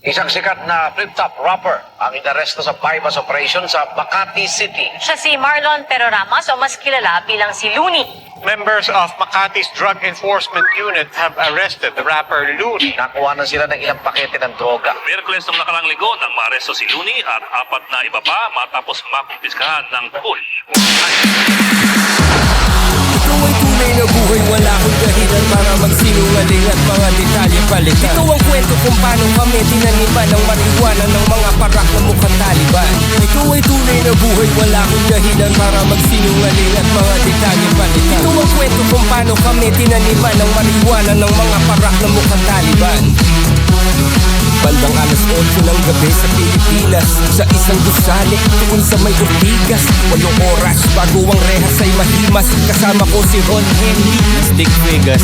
Isang sikat na flip-top rapper ang inaresto sa bypass operation sa Makati City. Siya si Marlon Peroramas o mas kilala bilang si Looney. Members of Makati's Drug Enforcement Unit have arrested the rapper Looney. Nakuha na sila ng ilang pakete ng droga. Miyerkules ng nakarang linggo nang maaresto si Looney at apat na iba pa matapos makumpiskahan ng push. Ikaw ay tunay na buhay, wala akong dahilan para magsinungaling at mga detalye palitan. Ikaw ang kwento kung paano kami tinaniman ng marihuana ng mga parak na mukhang Taliban. Ikaw ay tunay na buhay, wala akong dahilan para magsinungaling at mga detalye palitan. Ikaw ang kwento kung paano kami tinaniman ng marihuana ng mga parak na mukhang Taliban. Bandang alas 8 ng gabi sa Pilipinas, sa isang gusali doon sa may Ortigas. 8 oras bago ang rehas ay mahimas. Kasama ko si Ron Henry, Stick Vegas.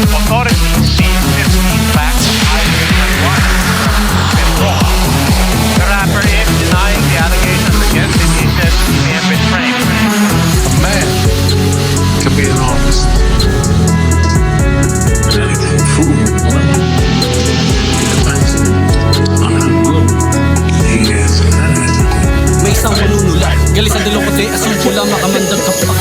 Authorities see 15 packs of marijuana and raw. The rapper is denying the allegations against him. He says he may have been framed. A man can be an artist. Anything food. Depends on how good he is at it. May isang manunulat, galis ang dalokote, asong pula makamandag kapak.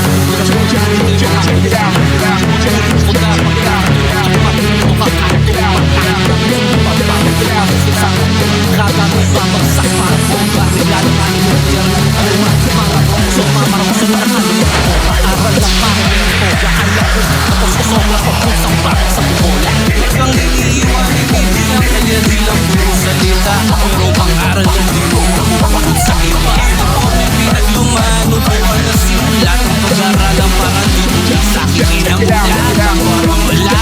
Ang iniiwanin, hindi ang kanya nilang puro salita. Pero ang aral yung di mo nakukukot sa iba. Ako may pinaglumano ko ang nasimulat ang pag-aralan para dito sa aking inamulat. Parang wala,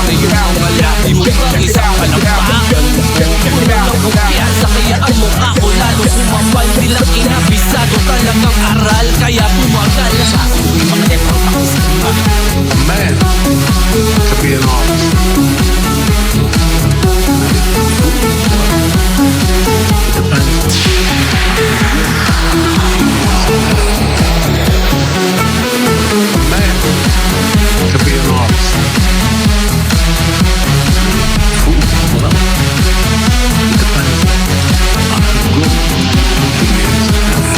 ngayon ang wala. Di mo pang isang palampakan. Puno ng kumpiyansa kaya ang mukha ko lalo sumambal. Bilang inabisado talagang aral kaya pumagal. Sa akin yung mga effort ako sa iba. A man can be an artist. Depends. A man can be an artist. Food, well, it depends on how good he is at it.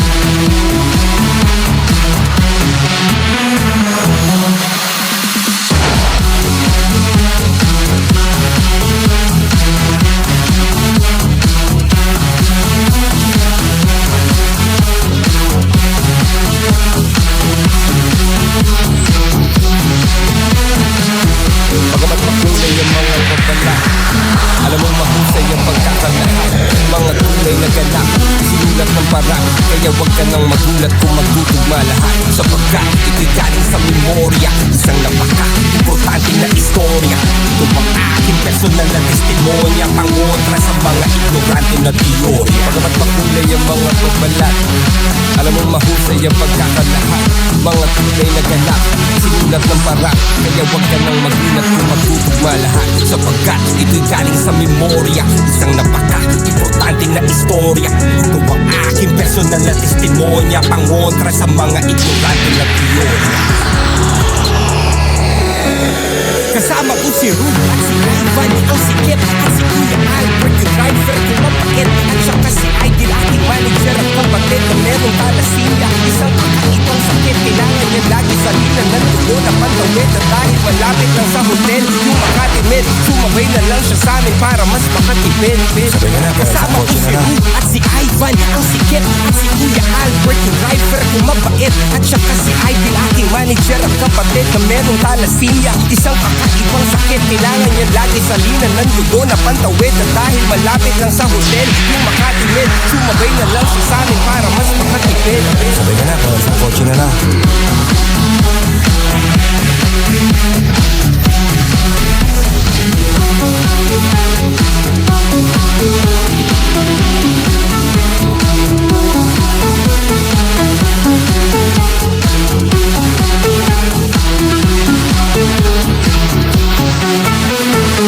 Bagamat makulay ang mga babala, alam mong mahusay ang pagkakalahat. Mga tunay na ganap, sinulat ng parang. Kaya wag ka nang magulat kung magtutugma lahat. Sapagkat ito'y galing sa memorya, isang napaka-importante na istorya. Ito ang aking personal na testimonya, pangontra sa mga ignorante na teorya. Bagamat makulay ang mga babala, alam mong mahusay ang pagkakalahat. Mga tunay na ganap, sinulat ng parang. Kaya wag ka nang magulat kung magtutugma lahat. Sapagkat ito'y galing sa memorya, isang napaka-importante na istorya. Ito ang aking personal na testimonya, pangontra sa mga ignorante na teorya. Kasama ko si Ruth at si Ivan, ang sikip at si Kuya Albert, yung driver ko mapakit. At saka si Idol, aking manager at kapatid na merong thalassemia. Isang kakaibang sakit, kailangan niya lagi sa lina ng dugo na pantawid. At dahil malapit lang sa hotel, yung makatimid, sumabay na lang siya sa amin para mas makatipid. Kasama ko si Ruth at si Ivan, ang sikip at si Kuya Albert, yung driver ko mapakit. At saka si Idol, aking manager at kapatid na merong thalassemia. Isang kakaibang sakit, kailangan niya lagi sa lina ng dugo na pantawid. At dahil malapit lang sa hotel, yung makatimid, sumabay na lang siya sa amin para mas makatipid. Sabay ka na, para sa kotse na lang.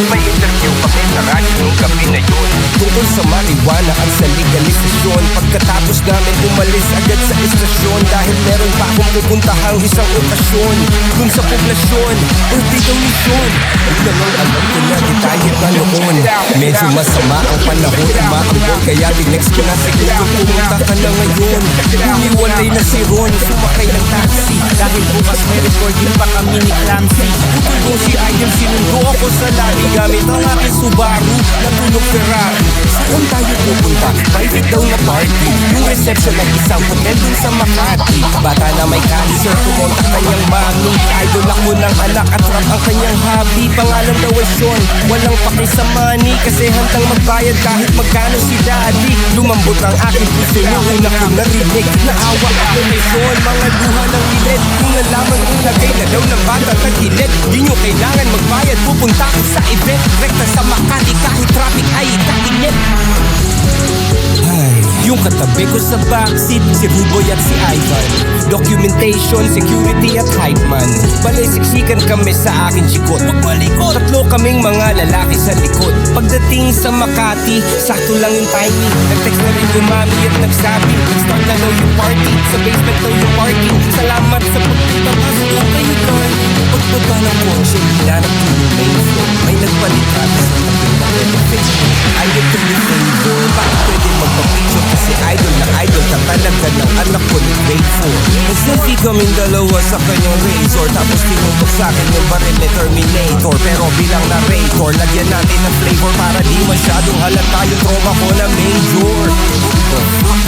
May interview kami sa radyo nung gabi na yun tungkol sa marijuana at sa legalisasyon. Pagkatapos namin umalis agad sa istasyon dahil meron pa akong pupuntahang isang okasyon. Dun sa poblasyon, birthday daw ni Sean. Yun lang ang alam ko na detalye na noon. Medyo masama ang panahon, umaambon. Kaya tinext ko na siguro pumunta ka na ngayon. Humiwalay na si Ron, sumakay ng taxi. Dahil bukas may recording pa kami ni Clancy. Putol kong si Idol, sinundo ako sa lari. Gamit ang aking Subaru, natulog Ferrari. Saan tayo pupunta? Private daw na party. Yung reception ng isang hotel dun sa Makati. Bata na may cancer, kumontak kanyang mami. Idol ako ng anak at rap ang kanyang hobby. Pangalan daw ay Sean, walang paki sa money. Kasi handang magbayad kahit magkano si daddy. Lumambot ang aking puso nung una kong narinig. Naawa ako ni Sean, mga luha ng lilit. Kung nalaman kong lagay na daw ng bata tagilid. Di nyo kailangan magbayad, pupunta ko sa event. Rekta sa Makati kahit traffic ay ikainit. Yung katabi ko sa backseat, si Ruboy at si Ivan. Documentation, security at hype man. Balay siksikan kami sa akin chikot. Huwag malikot! Tatlo kaming mga lalaki sa likod. Pagdating sa Makati, sakto lang yung timing. Nag-text na rin yung mami at nagsabi, start na daw yung party. Sa basement daw yung parking. Salamat sa pagpunta, pasok lang kayo doon. Pagbaba ng kotse, hinanap ko yung main floor. May nagpalitan sa tabi ng elevation. I get to be favor. Bakit pwede magpa-picture? Kasi idol na idol ka talaga ng anak ko ni grade 4. Nag-selfie kaming dalawa sa kanyang razor. Tapos tinutok sa akin yung baril ni Terminator. Pero bilang narrator, lagyan natin ng flavor para di masyadong halata yung trauma ko na major.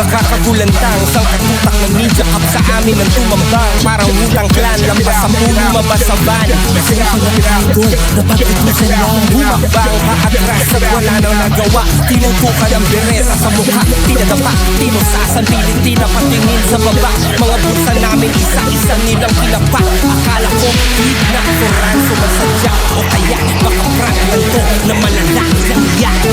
Nakakagulantang, sang katutak ng ninja cup sa amin ng tumambang. Parang utang clan, lampas sa puno, mabas sa van. Kasi ako nandito, napag-utusan lang. Bumabang paatras at wala nang nagawa. Tinangkukan ang bereta sa mukha, tinadapa, tinusasan, pilit, tinapatingin sa baba. Mga bulsa namin, isa-isa nilang kinapa. Akala ko, hit na koran, sumasadya. O kaya, baka prangan to na malala ng iyak.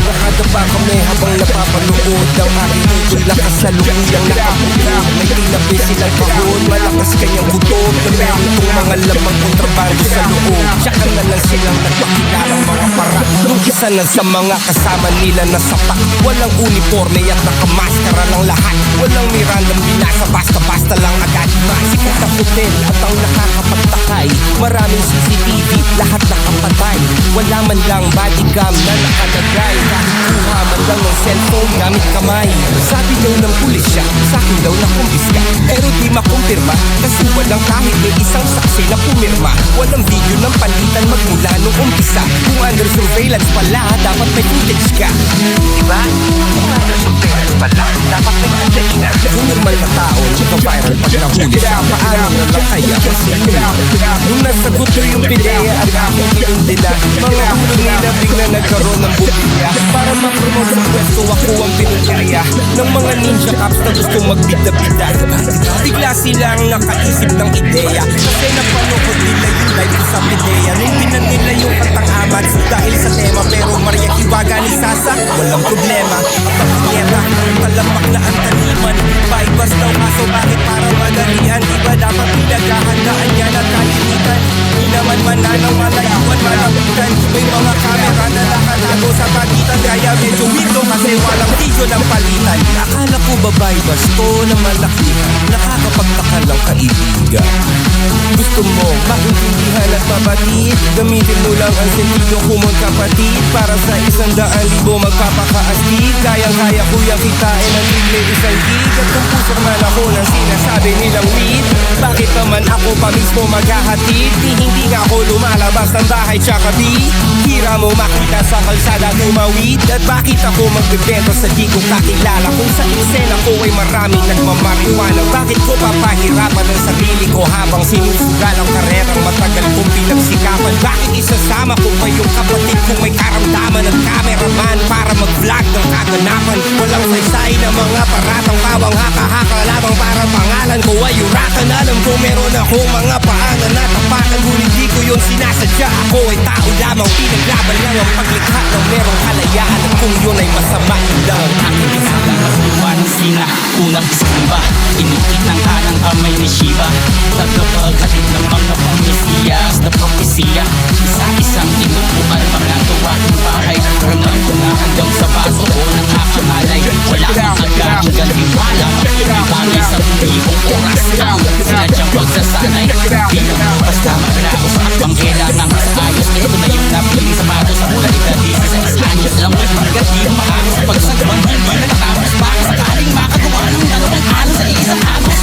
Nakadapa kami habang napapanood ang aking tungkol na kasalukuyang nakapulog. May tinabi silang kahon, malakas kanyang gutom na meron itong mga lamang kontrabando sa loob. Tsaka na lang silang nagpakilalang mga para. Nung isa na sa mga kasama nila na sapat. Walang uniforme at nakamaskara lang lahat. Walang mirandang binasa, basta-basta lang agad. Sikat ang hotel at ang nakakapagtakay. Maraming CCTV, lahat nakapatay. Wala man lang bodycam na nakalagay. Kahit kuha man lang ng cellphone gamit kamay. Sabi daw ng pulisya, sa akin daw nakumpiska. Pero di makumpirma, kasi walang kahit may isang saksi na pumirma. Walang video ng palitan magmula nung umpisa. Kung under surveillance pala, dapat may footage ka. Diba? Kung under surveillance pala, dapat may footage ka. Kung normal na tao, naka-viral pag nahuli siya. Paano na lang kaya kasi nung nasagot ko yung pideya at aking pinundila, mga ulo nila bigla nagkaroon ng bumilya. Para ma-promote sa pwesto, ako ang pinunirya ng mga ninja cops na gustong magbida-bida. Bigla silang nakaisip ng ideya, kasi napanood nila yung live ko sa pideya. Nung binan nila yung kantang amat dahil sa tema, pero Maria Iwaga ni Sasa, walang problema. Pagkiyera, talamak na ang taniman. Bypass daw kaso bakit para madalian? Diba dapat pinaghahandaan yan at kalinitan? Di naman mananang malayuan, malapitan. May mga kamera na nakatago sa pagitan. Kaya medyo window kasi walang video ng palitan. Akala ko ba bypass to na malaki? Nakakapagtaka lang kaibigan. Gusto mo maintindihan at mabatid? Gamitin mo lang ang sentido kumon kapatid. Para sa 100,000 magpapakaastig. Kayang-kaya ko yung kitain ang libre isang gig. At kung pusok man ako ng sinasabi nilang weed, bakit naman ako pa mismo maghahatid? Hindi nga ako lumalabas ng bahay tsaka di hira mo makita sa kalsada tumawid. At bakit ako magbibento sa di ko kakilala? Kung sa eksena ko ay maraming nagmamariwana, bakit ko papahirapan ang sarili ko habang sinusugal ang karerang matagal kong pinagsikapan? Bakit isasama ko pa yung kapatid kong may karamdaman at cameraman para mag-vlog ng kaganapan? Walang saysay na mga paratang pawang haka-haka lamang para pangalan ko ay urakan. Alam ko meron akong mga paanan na tapakan, ngunit di ko yun sinasadya. Ako ay tao lamang, pinaglaban lang ang paglikha ng merong kalayaan. At kung yun ay masama, lang ang aking isala. Parang sina, unang iskamba. Inikit ng kanang kamay ni Shiva. Tagapaghatid ng mga pamesiyas na propesiya. Isa-isang tinutukan mga gawaing bahay. Ramdam ko na hanggang sa baso ko ng aking alay. Wala hanggang tiwala. Pagpapari sa buong oras ang sinadyang pagsasanay. Di lang basta magraos at panggela ng ayos. Ito na yung napili sa bago sa mula ikadisa sa isanyos lang. Hanggang di makakos sa pagsagawang hindi nakatapos. Baka sakaling makagawa ng dalawang alos sa isang agos.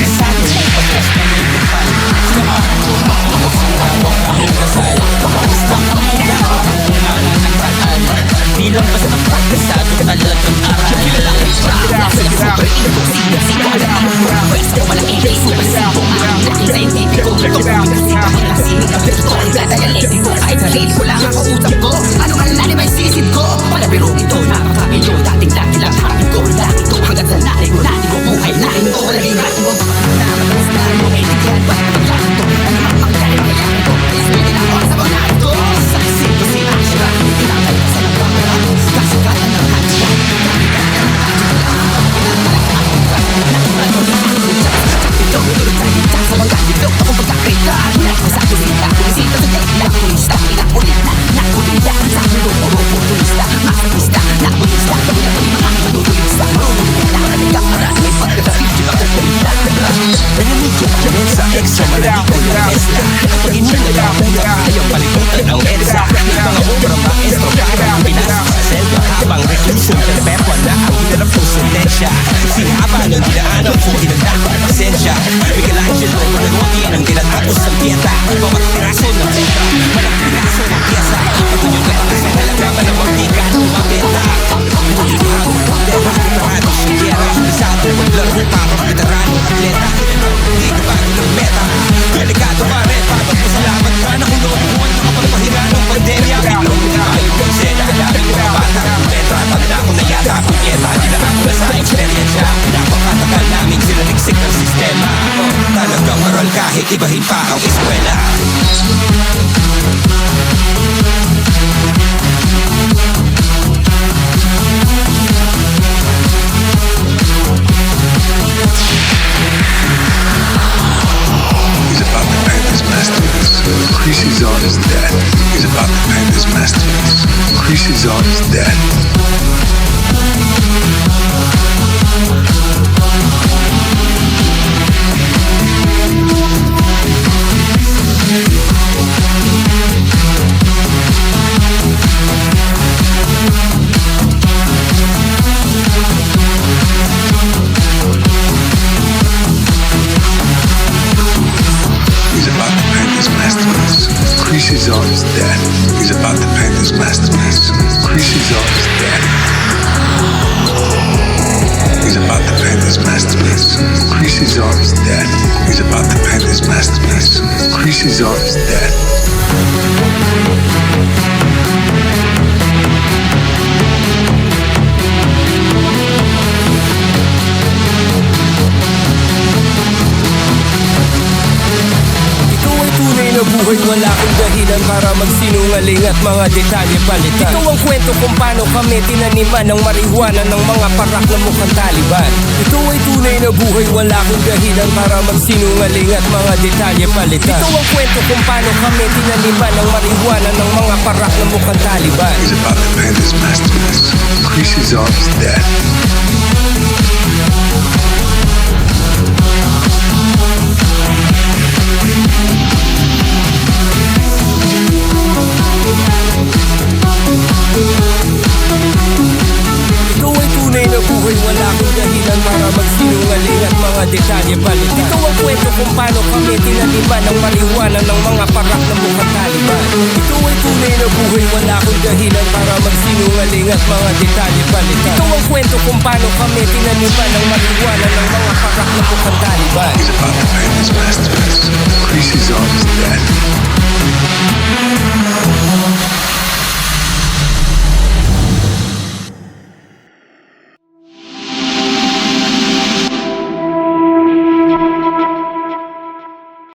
Sabi mo pagkas na may kapal. Sinamahan ko mga sinawag kahong kasal. Basta kami na pangungalan ng tagal. Di lang basta praktisado talagang aral. Lalaki pra, sila super ego. Sino alam ang mura. Pwesto walang ibig, super simple. Ang laking scientifico. Ito pagkasipa ko lang sinig ang pito. Ang gadagalin ko kahit sarili ko lang ang kausap ko. Ano ang lalim ay sisip ko. Palabiro ito, napakabilo. Dating dati lang happy ko. Laki ito hanggang sa natin ko. Natin ko buhay na ito. Laging natin ko. Nakatalas na mo. Etiquette, ba't maglakan to? Ano mang magkain kaya ito? Isipin ang oras sa mga ito. Sa isip ko sila. Sira, tinatay ko sa nagpapala. Kasi kaya ng hati. Ito, tulad sa kita sa mga dito. Ako pagkakita. Sa kusita, kumisita sa date. Nakulista, pinakulit na. Nakulita, sa mundo, puro putulista. Makapista, nakulista. Kami na kami mga matutulista. Nakarating ka para may pagkatapit. Diba ko kulita. Pinanig ko kami sa extra. Malalik ko yung Tesla. Pag inilagay ako na ayaw palimutan ang EDSA. Mga obra maestro. Karang pinasok sa selva. Habang reclusion, pinapepon na ang hinarap kong sentensya. Sinihaba ng dinaanan ko, hinagdakot pasensya. Michelangelo, Panarotti ang tinatapos ng dieta. Bawat piraso ng letra, malang piraso ng pyesa. Ito yung lakas ng halagaman ng magtika at umabenta. Ito yung hapong pagdera, parado sa gera. Isado maglaro para veterano atleta. Hindi ka bago ng meta. Delikado pa rin, papagpasalamat ka na kung loobuan ka kapag mahira ng pandemya. Biglang hindi tayo konsena, daming mga bata. Metra, tanda ko na yata, punyeta. Di na ako na sa eksperyensya. Napakatagal namin sinaliksik ng sistema. Talagang maral kahit ibahin pa ang eskwela. He's about to paint his masterpiece. Creasy's on his death. He's about to paint his masterpiece. Creasy's on his death. He's about to paint his masterpiece. Creasy's on his death. He's about to paint his masterpiece. Creasy's on his death. He's about to paint his masterpiece. Creasy's on his death. He's about to paint his masterpiece. Creasy's on his death. Buhay wala kang dahilan para magsinungaling at mga detalye palitan. Ito ang kwento kung paano kami tinaniman ng marihuana ng mga parak na mukhang Taliban. Ito ay tunay na buhay, wala kang dahilan para magsinungaling at mga detalye palitan. Ito ang kwento kung paano kami tinaniman ng marihuana ng mga parak na mukhang Taliban. He's about to paint his masterpiece. Creasy's on his death. Ito ay tunay na buhay, wala kang dahilan para magsinungaling at mga detalye palitan. Ito ang kwento kung paano kami tinaniman ng marihuana ng mga parak na mukhang Taliban. Ito ay tunay na buhay, wala kang dahilan para magsinungaling at mga detalye palitan. Ito ang kwento kung paano kami tinaniman ng marihuana ng mga parak na mukhang Taliban. He's about to paint his masterpiece. Creasy's on his death.